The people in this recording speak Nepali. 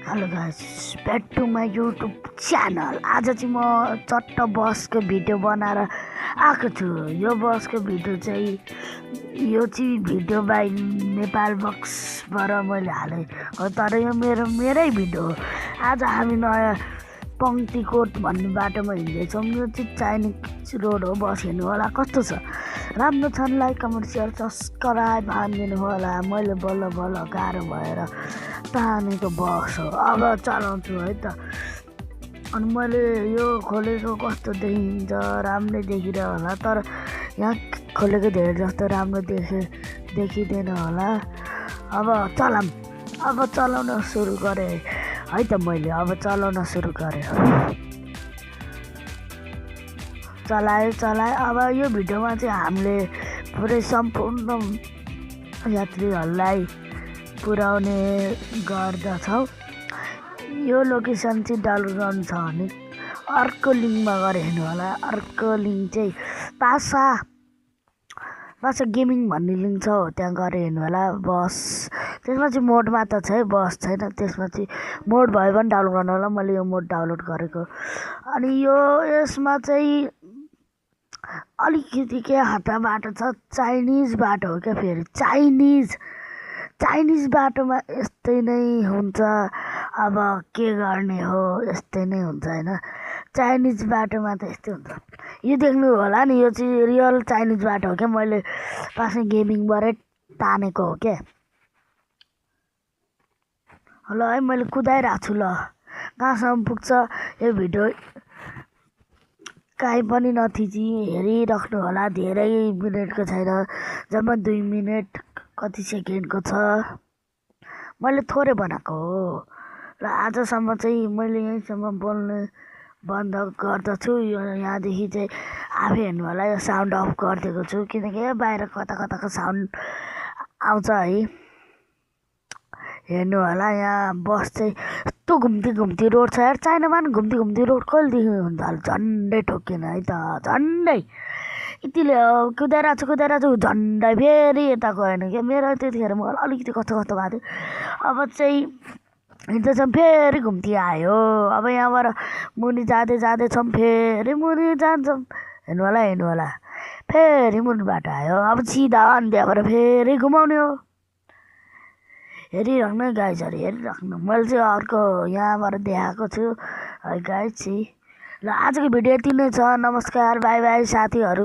Hello guys, back to my YouTube channel. आज चाहिँ म चट्ट बसको भिडियो बनाएर आएको छु। यो बसको भिडियो चाहिँ भिडियो बाई नेपाल बक्सबाट मैले हालेँ, तर यो मेरै भिडियो हो। आज हामी नयाँ पङ्क्तिकोट भन्ने बाटोमा हिँड्दैछौँ। यो चाहिँ चाइनिज रोड हो। बस हेर्नु होला कस्तो छ, राम्रो छ। लाइक कमेन्ट सेयर सब्सक्राइब हानिदिनु होला। मैले बल्ल बल्ल गाह्रो भएर तानेको बस हो। अब चलाउँछु है त। अनि मैले यो खोलेको कस्तो देखिन्छ, राम्रै देखिरह होला, तर यहाँ खोलेको धेरै जस्तो राम्रो देखिँदैन होला। अब चलाउन सुरु गरेँ है त। मैले अब चलाउन सुरु गरेँ, चलाएँ। अब यो भिडियोमा चाहिँ हामीले पुरै सम्पूर्ण यात्रीहरूलाई पुर्याउने गर्दछौँ। यो लोकेसन चाहिँ डाउनलोड छ भने अर्को लिङ्कमा गएर हेर्नु होला। अर्को लिङ्क चाहिँ पासा गेमिङ भन्ने लिङ्क छ, हो त्यहाँ गएर हेर्नु होला। बस त्यसमा चाहिँ मोडमा त छ है, बस छैन। त्यसमा चाहिँ मोड भयो भने डाउनलोड गर्नु होला। मैले यो मोड डाउनलोड गरेको। अनि यसमा चाहिँ अलिकति के हट्टा बाटो छ, चाइनिज बाटो हो क्या। फेरि चाइनिज बाटोमा यस्तै नै हुन्छ। अब के गर्ने हो, यस्तै नै हुन्छ होइन। चाइनिज बाटोमा त यस्तै हुन्छ। यो देख्नु होला नि, यो चाहिँ रियल चाइनिज बाटो हो क्या। मैले पासै गेमिङबाटै तानेको हो क्या। ल है, मैले कुदाइरहेको छु। ल कहाँसम्म पुग्छ यो भिडियो काहीँ पनि नथिची हेरिराख्नु होला। धेरै मिनटको छैन, जम्मा 2 मिनट कति सेकेन्डको छ। मैले थोरै बनाएको हो र आजसम्म चाहिँ मैले यहीँसम्म बोल्ने बन्द गर्दछु। यहाँदेखि चाहिँ आफै हेर्नु होला। यो साउन्ड अफ गरिदिएको छु, किनकि बाहिर कताको साउन्ड आउँछ है। हेर्नु होला। यहाँ बस चाहिँ यस्तो घुम्ती रोड छ यार। चाइनामा पनि घुम्ती रोड कहिलेदेखि हुन्छ होला। झन्डै ठोकिएन है त, झन्डै यतिले कुदाइरहेको छु झन्डै फेरि यता गएन क्या। मेरो त्यतिखेर मलाई अलिकति कस्तो भएको थियो। अब चाहिँ हिँड्दैछौँ, फेरि घुम्ती आयो। अब यहाँबाट मुनि जाँदैछौँ, फेरि मुनि जान्छौँ। हेर्नु होला, फेरि मुनिबाट आयो। अब सिधा अनि त्यहाँबाट फेरि घुमाउने हो। हेरिराख्नु गाइजहरू, हेरिराख्नु। मैले चाहिँ अर्को यहाँबाट देखाएको छु है गाइज। ल आजको भिडियो यति नै छ। नमस्कार, बाई बाई साथीहरू।